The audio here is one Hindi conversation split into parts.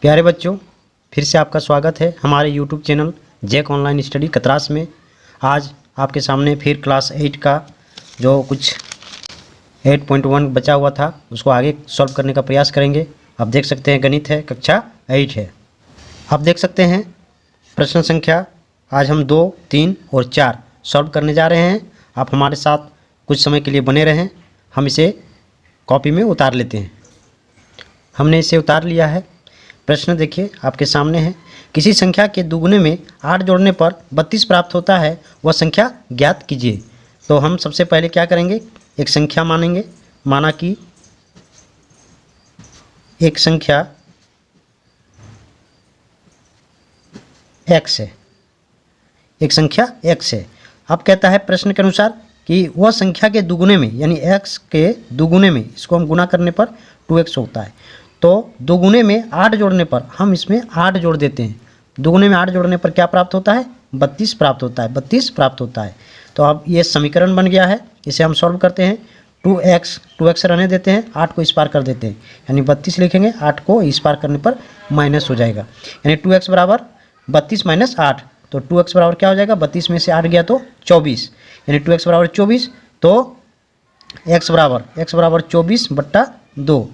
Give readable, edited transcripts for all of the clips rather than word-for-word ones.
प्यारे बच्चों, फिर से आपका स्वागत है हमारे YouTube channel Jack online study Katras में। आज आपके सामने फिर क्लास 8 का जो कुछ 8.1 बचा हुआ था उसको आगे सॉल्व करने का प्रयास करेंगे। आप देख सकते हैं गणित है, कक्षा 8 है। आप देख सकते हैं प्रश्न संख्या आज हम 2, 3 और 4 सॉल्व करने जा रहे हैं। आप हमारे साथ कुछ समय के लिए बने रहें। हम इसे कॉपी में उतार लेते हैं। हमने इसे उतार लिया है। प्रश्न देखिए आपके सामने है। किसी संख्या के दुगुने में 8 जोड़ने पर 32 प्राप्त होता है, वह संख्या ज्ञात कीजिए। तो हम सबसे पहले क्या करेंगे, एक संख्या मानेंगे। माना कि एक संख्या x है, एक संख्या x है। अब कहता है प्रश्न के अनुसार कि वह संख्या के दुगुने में, यानी x के दुगुने में, इसको हम गुना करने पर 2x होता है। तो दोगुने में 8 जोड़ने पर हम इसमें 8 जोड़ देते हैं। दोगुने में 8 जोड़ने पर क्या प्राप्त होता है, 32 प्राप्त होता है, 32 प्राप्त होता है। तो अब ये समीकरण बन गया है। इसे हम सॉल्व करते हैं। 2x रहने देते हैं, 8 को इस पार कर देते हैं, यानी 32 लिखेंगे। 8 को इस पार करने पर माइनस हो जाएगा, यानी 2x बराबर 32 माइनस 8। तो 2x बराबर क्या हो जाएगा, 32 में से 8 गया तो 24, यानी 2x बराबर 24। तो x बराबर 24/2,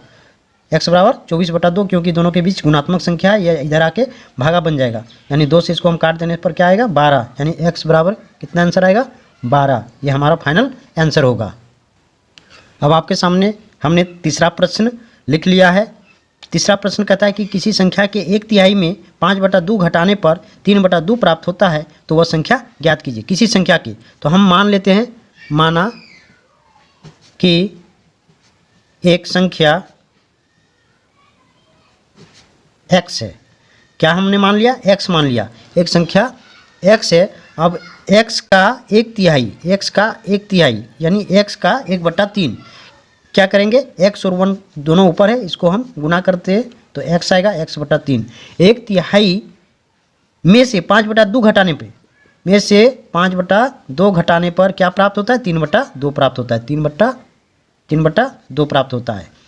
x बराबर 24/2, क्योंकि दोनों के बीच गुणात्मक संख्या है, यह इधर आके भागा बन जाएगा, यानी 2 से इसको हम काट देने पर क्या आएगा, 12, यानी x बराबर कितना आंसर आएगा, 12। यह हमारा फाइनल आंसर होगा। अब आपके सामने हमने तीसरा प्रश्न लिख लिया है। तीसरा प्रश्न कहता है कि किसी संख्या के 1/3 में 5/2 घटाने पर 3/2 प्राप्त होता है, तो वह संख्या ज्ञात कीजिए। किसी संख्या की, तो हम मान लेते हैं, माना कि एक संख्या x है। क्या हमने मान लिया, x मान लिया। एक संख्या x है। अब x का 1/3 यानी x का 1/3 क्या करेंगे, x और 1 दोनों ऊपर है, इसको हम गुना करते हैं तो x आएगा x/3। 1/3 में से 5/2 घटाने पे, में से 5/2 घटाने पर क्या प्राप्त होता है, 3/2 प्राप्त होता है। 3/2 प्राप्त होता है।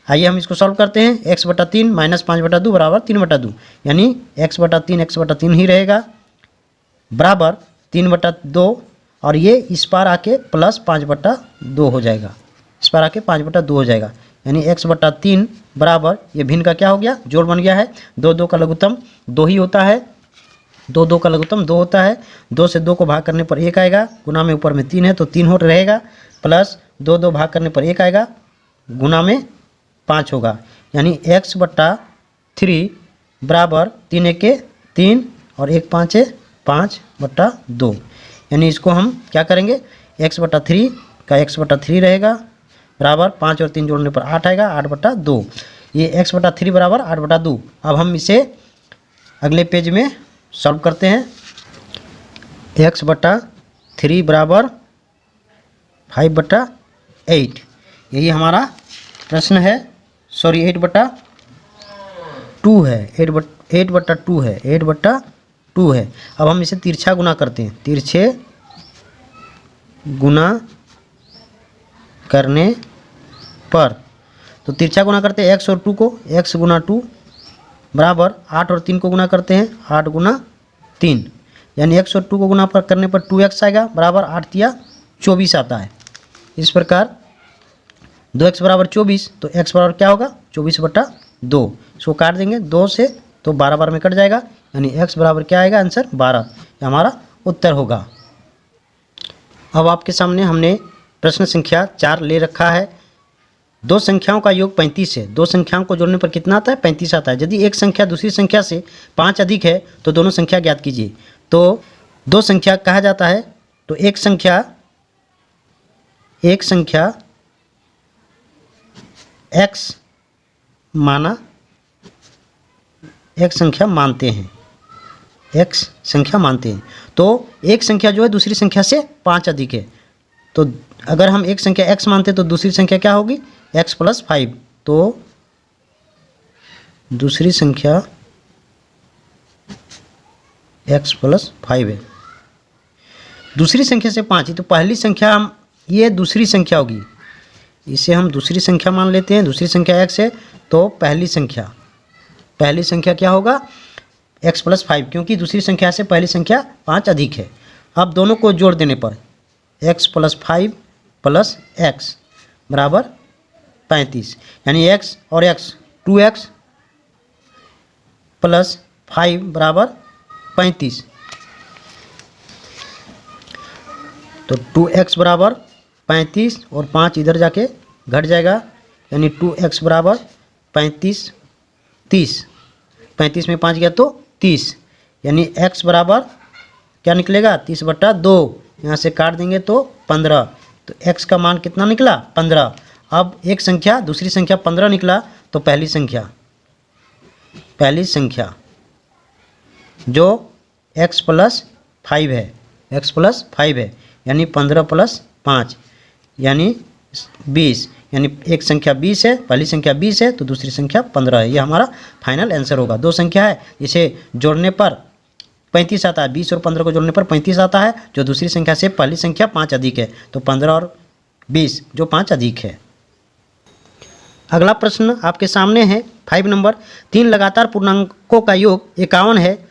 आइए हम इसको सॉल्व करते हैं। x/3 माइनस 5/2 बराबर 3/2, यानी x/3 ही रहेगा, बराबर 3/2, और ये इस पार आके प्लस 5/2 हो जाएगा, इस पार आके 5/2 हो जाएगा, यानी x/3 बराबर, ये भिन्न का क्या हो गया, जोड़ बन गया है। 2 का लघुत्तम 2 ही होता है, 2 का लघुत्तम 2 होता है। 2 से 2 को भाग करने पर 1 आएगा, गुना में ऊपर में 3 है तो 3 हो रहेगा, प्लस 2 भाग करने पर 1 आएगा, गुना में 5 होगा, यानी x/3 बराबर 3 1 3 और 1 5 5/2, यानी इसको हम क्या करेंगे, x/3 का x/3 रहेगा, बराबर 5 और 3 जोड़ने पर 8 आएगा, 8/2। ये x/3 बराबर 8/2। अब हम इसे अगले पेज में सॉल्व करते हैं। x/3 बराबर 5/8, यही हमारा प्रश्न है। सॉरी 8/2 है, 8/2 है, 8/2 है। अब हम इसे तिरछा गुना करते हैं। तिरछे गुना करने पर, तो तिरछा गुना करते हैं x और 2 को, x गुना 2 बराबर 8 और 3 को गुना करते हैं, 8 गुना 3, यानी x और 2 को गुना करने पर 2x आएगा, बराबर 8 तिया 24 आता है। इस प्रकार 2x बराबर 24, तो x बराबर क्या होगा, 24/2। इसको काट देंगे 2 से तो 12 बार में कट जाएगा, यानी x बराबर क्या आएगा, आंसर 12। ये हमारा उत्तर होगा। अब आपके सामने हमने प्रश्न संख्या 4 ले रखा है। दो संख्याओं का योग 35 है। दो संख्याओं को जोड़ने पर कितना आता है, 35 आता है। यदि एक संख्या दूसरी संख्या से 5 अधिक है तो दोनों संख्या ज्ञात कीजिए। तो दो संख्या कहा जाता है, तो एक संख्या x माना, एक संख्या मानते हैं, x संख्या मानते हैं। तो एक संख्या जो है दूसरी संख्या से 5 अधिक है, तो अगर हम एक संख्या x मानते हैं तो दूसरी संख्या क्या होगी, x + 5। तो दूसरी संख्या x + 5 है। दूसरी संख्या से 5 ही, तो पहली संख्या हम, ये दूसरी संख्या होगी, इसे हम दूसरी संख्या मान लेते हैं। दूसरी संख्या x है, तो पहली संख्या पहली संख्या क्या होगा x+5, क्योंकि दूसरी संख्या से पहली संख्या 5 अधिक है। अब दोनों को जोड़ देने पर x+5 + x बराबर 35, यानी x और x 2x + 5 बराबर 35। तो 2x बराबर 35 और 5 इधर जाके घट जाएगा, यानी 2x बराबर 35 30, 35 में 5 गया तो 30, यानी x बराबर क्या निकलेगा 30/2, यहाँ से काट देंगे तो 15, तो x का मान कितना निकला 15। अब एक संख्या दूसरी संख्या 15 निकला, तो पहली संख्या जो x+5 है, यानी 15 + 5 यानी 20, यानी एक संख्या 20 है, पहली संख्या 20 है तो दूसरी संख्या 15 है। ये हमारा फाइनल आंसर होगा। दो संख्या है, इसे जोड़ने पर 35 आता है, 20 और 15 को जोड़ने पर 35 आता है, जो दूसरी संख्या से पहली संख्या 5 अधिक है, तो 15 और 20 जो 5 अधिक है। अगला प्रश्न आपके सामने है 5 नंबर, 3 लगातार पूर्णांकों का योग 51 है,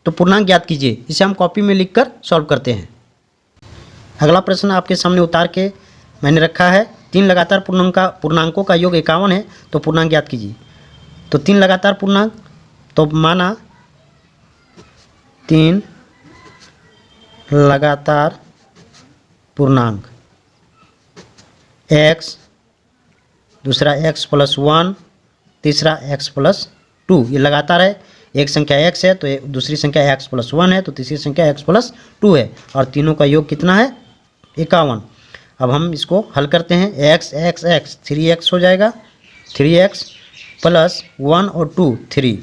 तो पूर्णांक ज्ञात कीजिए। इसे हम कॉपी में लिखकर सॉल्व करते हैं। अगला प्रश्न आपके सामने उतार के मैंने रखा है, 3 लगातार पूर्णांकों का योग 51 है, तो पूर्णांक ज्ञात कीजिए। तो 3 लगातार पूर्णांक, तो माना 3 लगातार पूर्णांक x, दूसरा x+1, तीसरा x+2, ये लगातार है। एक संख्या x है तो दूसरी संख्या x+1 है, तो तीसरी संख्या x+2 है, और तीनों का योग कितना है 51। अब हम इसको हल करते हैं, x 3x हो जाएगा, 3x + 1 और 2 3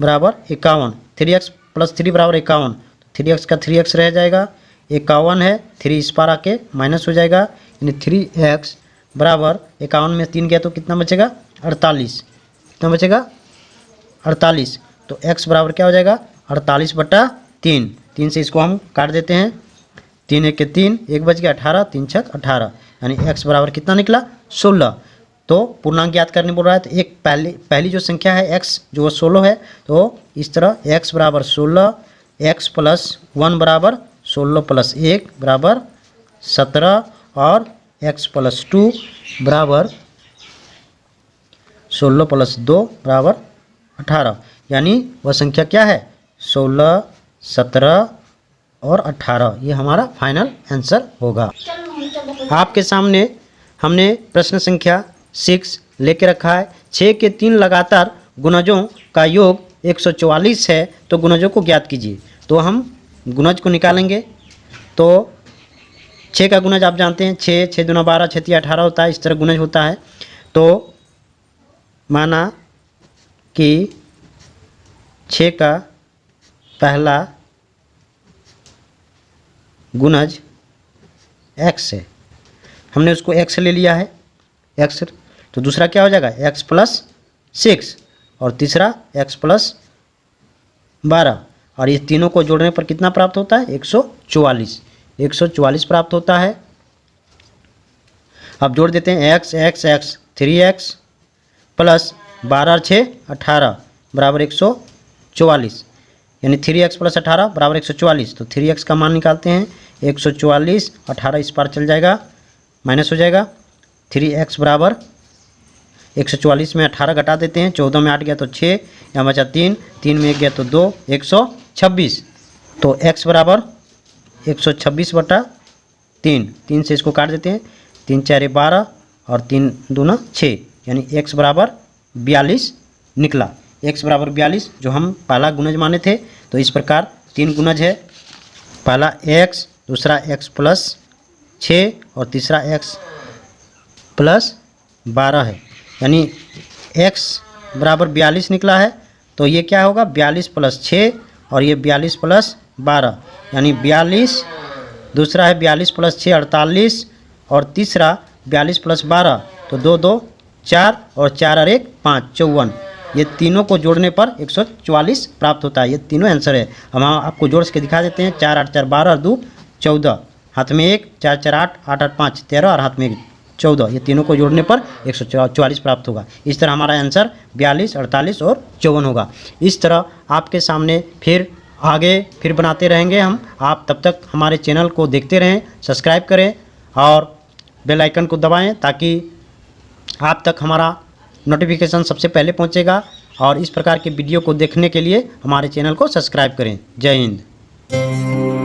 बराबर 51, 3x + 3 बराबर 51, 3x का 3x रह जाएगा, 51 है, 3 इस पार आके माइनस हो जाएगा, यानी 3x बराबर 51 में 3 गया तो कितना बचेगा 48, कितना बचेगा 48। तो x बराबर क्या हो जाएगा 48/3, 3 से इसको हम काट देते हैं, 3 1 के 3, 1 बच गया 18, 3 6 18, यानी x बराबर कितना निकला 16। तो पूर्णांक ज्ञात करने बोल रहा है, तो एक पहली जो संख्या है x जो 16 है, तो इस तरह x बराबर 16, x+1 बराबर 16 + 1 बराबर 17, और x+2 बराबर 16 + 2 बराबर 18, यानी वह संख्या क्या है 16, 17 और 18। ये हमारा फाइनल आंसर होगा। आपके सामने हमने प्रश्न संख्या 6 लेके रखा है, 6 के 3 लगातार गुणजों का योग 144 है, तो गुणजों को ज्ञात कीजिए। तो हम गुणज को निकालेंगे, तो 6 का गुणज आप जानते हैं, 6 6 दूना 12, 6 3 18 होता है, इस तरह गुणज होता है। तो माना कि 6 का पहला गुणज x है, हमने उसको x ले लिया है, x, तो दूसरा क्या हो जाएगा x+6, और तीसरा x+12, और ये तीनों को जोड़ने पर कितना प्राप्त होता है 144 प्राप्त होता है। अब जोड़ देते हैं x 3x + 12 6 18 बराबर 144, यानी 3x + 18 बराबर 144। तो 3x का मान निकालते हैं, 144, 18 इस पार चल जाएगा, माइनस हो जाएगा, 3x बराबर 144 में 18 घटा देते हैं, 14 में 8 गया तो 6, यहाँ बचा 3, 3 में 1 गया तो 2, 126। तो x बराबर 126/3, 3 से इसको काट देते हैं, 3 4 12 और 3 दूना 6, यानी x बराबर 42 निकला। x बराबर 42 जो हम पहला गुणज माने थे, तो इस प्रकार 3 गुणज है, पहला x, दूसरा x+6 और तीसरा x+12 है, यानी x बराबर 42 निकला है। तो ये क्या होगा 42 + 6 और ये 42 + 12, यानी 42, दूसरा है 42 + 6 48, और तीसरा 42 + 12, तो 2 2 4 और 4 और 1 5 54, ये तीनों को जोड़ने पर 144 प्राप्त होता है। ये तीनों आंसर है। हम आपको जोड़ के दिखा देते हैं, 4 8 4 12 और 2 14, हाथ में 1, 4 4 8 8 8 5 13 और हाथ में 1 14, ये तीनों को जोड़ने पर 144 प्राप्त होगा। इस तरह हमारा आंसर 42, 48 और 54 होगा। इस तरह आपके सामने फिर आगे बनाते रहेंगे हम। आप तब तक हमारे चैनल को देखते रहें, सब्सक्राइब करें और बेल आइकन को दबाएं ताकि आप तक हमारा नोटिफिकेशन सबसे पहले पहुंचेगा। और इस प्रकार के वीडियो को देखने के लिए हमारे चैनल को सब्सक्राइब करें। जय हिंद।